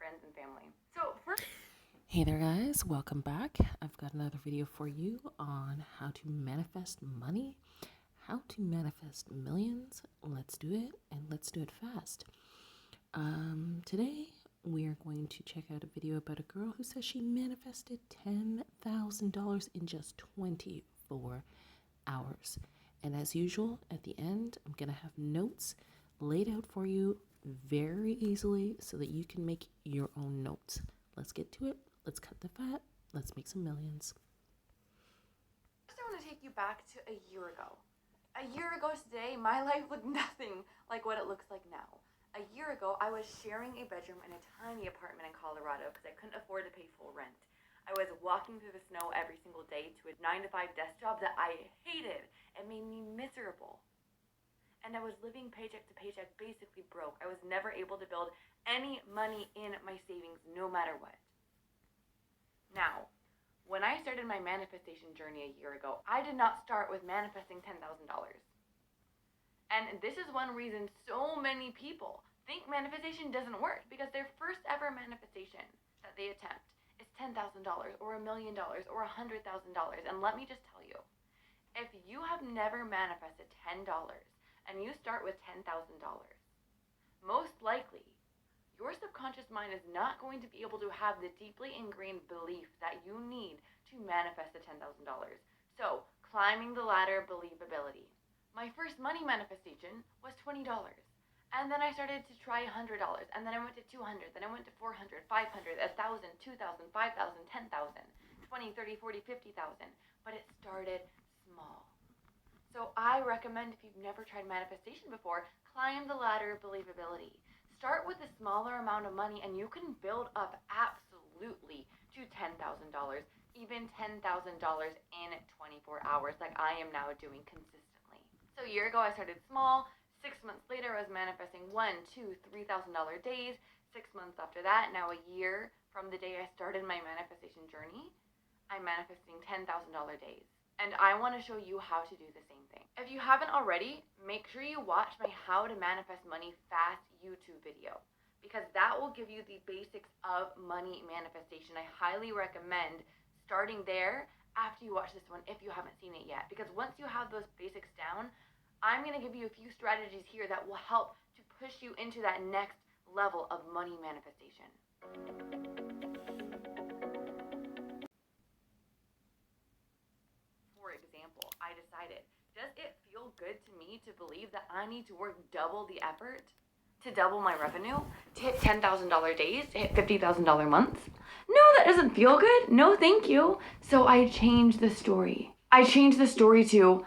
friends and family. So first, Hey there guys, welcome back. I've got another video for you on how to manifest money, how to manifest millions. Let's do it, and let's do it fast. Today we are going to check out a video about a girl who says she manifested $10,000 in just 24 hours. And as usual, at the end, I'm gonna have notes laid out for you very easily so that you can make your own notes. Let's get to it. Let's cut the fat. Let's make some millions. I want to take you back to a year ago. A year ago today, my life looked nothing like what it looks like now. A year ago, I was sharing a bedroom in a tiny apartment in Colorado because I couldn't afford to pay full rent. I was walking through the snow every single day to a 9-to-5 desk job that I hated. It made me miserable. And I was living paycheck to paycheck, basically broke. I was never able to build any money in my savings, no matter what. Now, when I started my manifestation journey a year ago, I did not start with manifesting $10,000. And this is one reason so many people think manifestation doesn't work, because their first ever manifestation that they attempt is $10,000 or $1 million or $100,000. And let me just tell you, if you have never manifested $10 and you start with $10,000, most likely your subconscious mind is not going to be able to have the deeply ingrained belief that you need to manifest the $10,000. So, climbing the ladder believability. My first money manifestation was $20. And then I started to try $100. And then I went to $200. Then I went to $400, $500, $1,000, $2,000, $5,000, $10,000, $20,000, $30,000, $40,000, $50,000. But it started small. So I recommend, if you've never tried manifestation before, climb the ladder of believability. Start with a smaller amount of money and you can build up absolutely to $10,000, even $10,000 in 24 hours like I am now doing consistently. So a year ago I started small. 6 months later I was manifesting $1,000, $2,000, $3,000 days. 6 months after that, now a year from the day I started my manifestation journey, I'm manifesting $10,000 days. And I want to show you how to do the same thing. If you haven't already, make sure you watch my How to Manifest Money Fast YouTube video, because that will give you the basics of money manifestation. I highly recommend starting there after you watch this one if you haven't seen it yet, because once you have those basics down, I'm going to give you a few strategies here that will help to push you into that next level of money manifestation. For example, I decided, does it feel good to me to believe that I need to work double the effort to double my revenue, to hit $10,000 days, to hit $50,000 months? No, that doesn't feel good. No, thank you. So I changed the story. I changed the story to,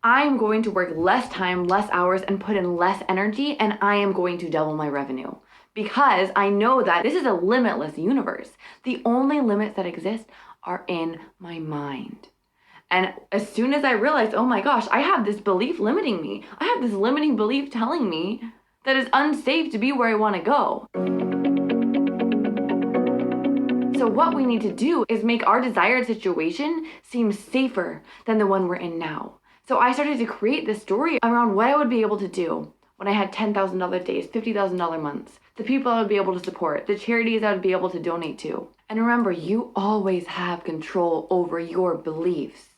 I'm going to work less time, less hours, and put in less energy, and I am going to double my revenue. Because I know that this is a limitless universe. The only limits that exist are in my mind. And as soon as I realized, oh my gosh, I have this belief limiting me. I have this limiting belief telling me that it's unsafe to be where I want to go. So what we need to do is make our desired situation seem safer than the one we're in now. So I started to create this story around what I would be able to do when I had $10,000 days, $50,000 months, the people I would be able to support, the charities I would be able to donate to. And remember, you always have control over your beliefs.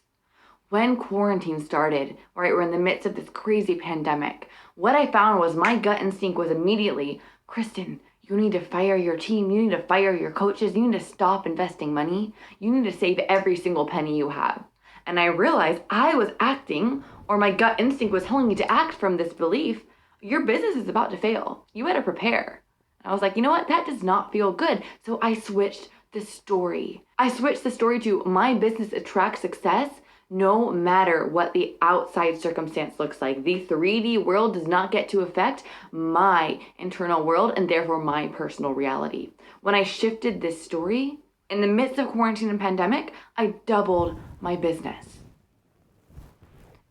When quarantine started, right, we're in the midst of this crazy pandemic, what I found was my gut instinct was immediately, Kristen, you need to fire your team, you need to fire your coaches, you need to stop investing money, you need to save every single penny you have. And I realized I was acting, or my gut instinct was telling me to act from this belief, your business is about to fail, you better prepare. And I was like, you know what, that does not feel good. So I switched the story. I switched the story to, my business attracts success no matter what the outside circumstance looks like. The 3D world does not get to affect my internal world and therefore my personal reality. When I shifted this story, in the midst of quarantine and pandemic, I doubled my business.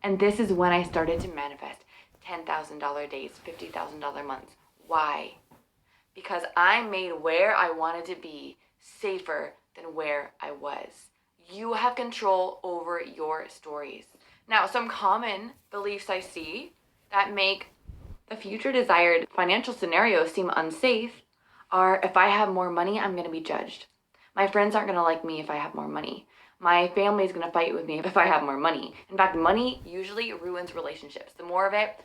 And this is when I started to manifest $10,000 days, $50,000 months. Why? Because I made where I wanted to be safer than where I was. You have control over your stories. Now, some common beliefs I see that make the future desired financial scenarios seem unsafe are, if I have more money, I'm going to be judged. My friends aren't going to like me if I have more money. My family is going to fight with me if I have more money. In fact, money usually ruins relationships. The more of it,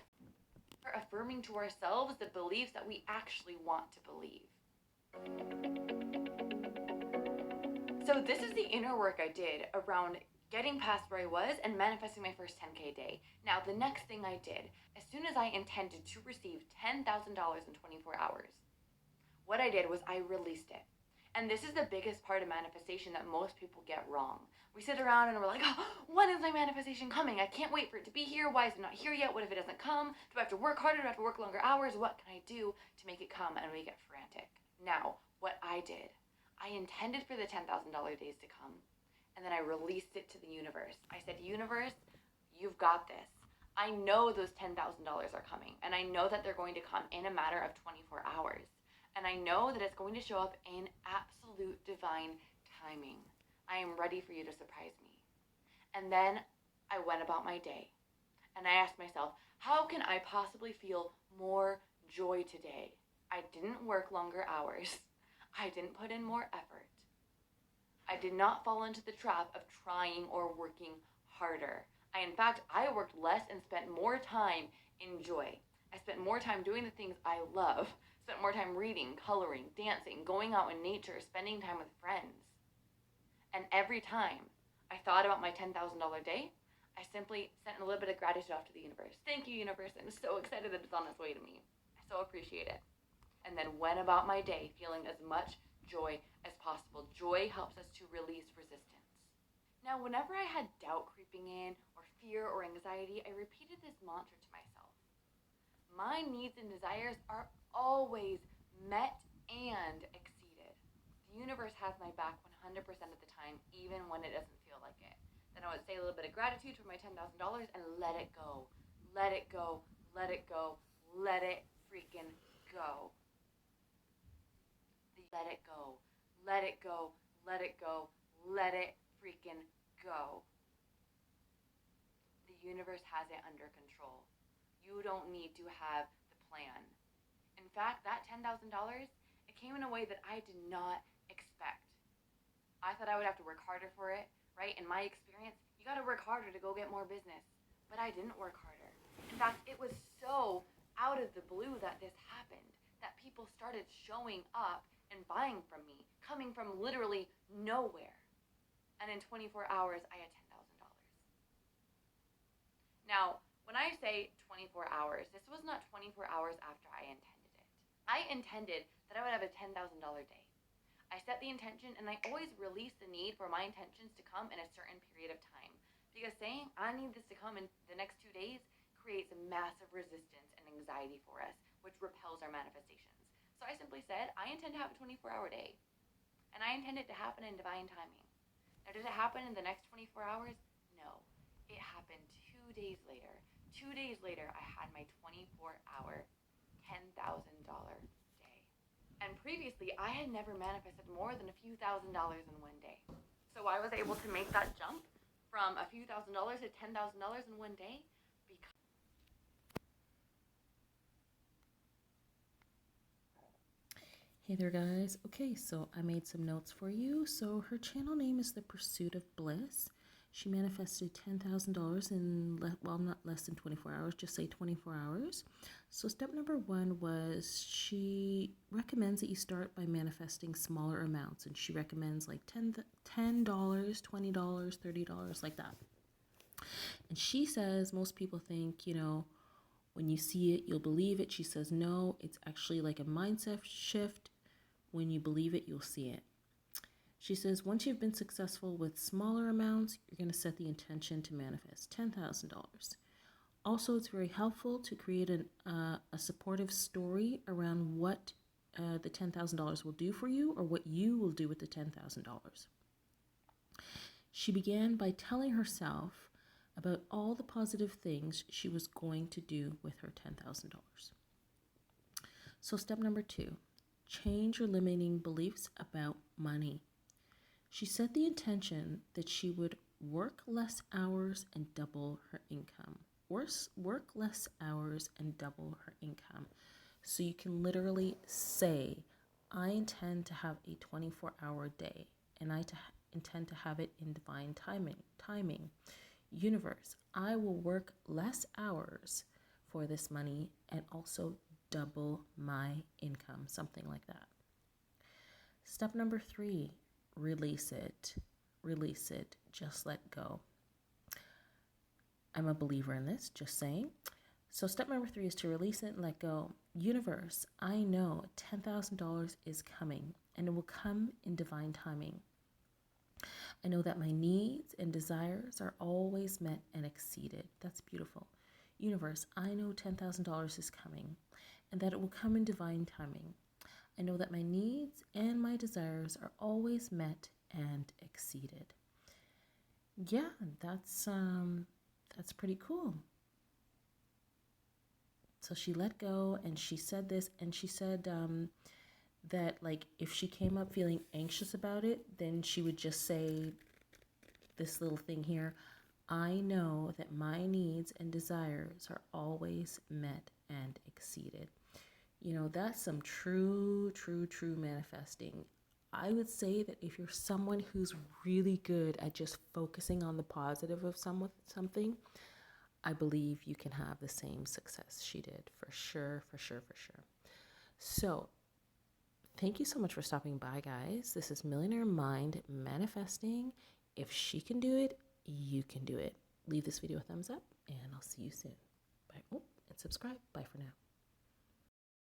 we're affirming to ourselves the beliefs that we actually want to believe. So this is the inner work I did around getting past where I was and manifesting my first 10K day. Now, the next thing I did, as soon as I intended to receive $10,000 in 24 hours, what I did was I released it. And this is the biggest part of manifestation that most people get wrong. We sit around and we're like, oh, when is my manifestation coming? I can't wait for it to be here. Why is it not here yet? What if it doesn't come? Do I have to work harder? Do I have to work longer hours? What can I do to make it come? And we get frantic. Now, what I did, I intended for the $10,000 days to come, and then I released it to the universe. I said, universe, you've got this. I know those $10,000 are coming, and I know that they're going to come in a matter of 24 hours. And I know that it's going to show up in absolute divine timing. I am ready for you to surprise me. And then I went about my day, and I asked myself, how can I possibly feel more joy today? I didn't work longer hours. I didn't put in more effort. I did not fall into the trap of trying or working harder. In fact, I worked less and spent more time in joy. I spent more time doing the things I love, spent more time reading, coloring, dancing, going out in nature, spending time with friends. And every time I thought about my $10,000 day, I simply sent a little bit of gratitude off to the universe. Thank you, universe. I'm so excited that it's on its way to me. I so appreciate it. And then went about my day feeling as much joy as possible. Joy helps us to release resistance. Now, whenever I had doubt creeping in, or fear or anxiety, I repeated this mantra to myself. My needs and desires are always met and exceeded. The universe has my back 100% of the time, even when it doesn't feel like it. Then I would say a little bit of gratitude for my $10,000 and let it go. Let it go. Let it go. Let it freaking go. Let it go. Let it go. Let it go. Let it freaking go. The universe has it under control. You don't need to have the plan. In fact, that $10,000, it came in a way that I did not expect. I thought I would have to work harder for it, right? In my experience, you got to work harder to go get more business. But I didn't work harder. In fact, it was so out of the blue that this happened, that people started showing up and buying from me, coming from literally nowhere. And in 24 hours, I had $10,000. Now, when I say 24 hours, this was not 24 hours after I intended it. I intended that I would have a $10,000 day. I set the intention, and I always release the need for my intentions to come in a certain period of time. Because saying, I need this to come in the next 2 days, creates a massive resistance and anxiety for us, which repels our manifestations. So I simply said, I intend to have a 24-hour day. And I intend it to happen in divine timing. Now, did it happen in the next 24 hours? No. It happened 2 days later. 2 days later, I had my 24-hour $10,000 day. And previously, I had never manifested more than a few $1,000s in one day. So I was able to make that jump from a few $1,000s to $10,000 in one day. Hey there, guys. Okay, so I made some notes for you. So her channel name is The Pursuit of Bliss. She manifested $10,000 in, well, not less than 24 hours, just say 24 hours. So step number one was she recommends that you start by manifesting smaller amounts. And she recommends like $10, $20, $30, like that. And she says most people think, when you see it, you'll believe it. She says, no, it's actually like a mindset shift. When you believe it, you'll see it. She says, once you've been successful with smaller amounts, you're going to set the intention to manifest $10,000. Also, it's very helpful to create a supportive story around what the $10,000 will do for you or what you will do with the $10,000. She began by telling herself about all the positive things she was going to do with her $10,000. So step number two, change your limiting beliefs about money. She set the intention that she would work less hours and double her income. Work less hours and double her income. So you can literally say, I intend to have a 24-hour day, and intend to have it in divine timing. Universe, I will work less hours for this money and also double my income, something like that. Step number 3, release it. Release it. Just let go. I'm a believer in this, just saying. So step number 3 is to release it and let go. Universe, I know $10,000 is coming, and it will come in divine timing. I know that my needs and desires are always met and exceeded. That's beautiful. Universe, I know $10,000 is coming, and that it will come in divine timing. I know that my needs and my desires are always met and exceeded. Yeah, that's pretty cool. So she let go, and she said this, and she said that, like, if she came up feeling anxious about it, then she would just say this little thing here: I know that my needs and desires are always met and exceeded. You know, that's some true manifesting. I would say that if you're someone who's really good at just focusing on the positive of something, I believe you can have the same success she did, for sure. So, thank you so much for stopping by, guys. This is Millionaire Mind manifesting. If she can do it, you can do it. Leave this video a thumbs up, and I'll see you soon. Bye. Oh, and subscribe. Bye for now.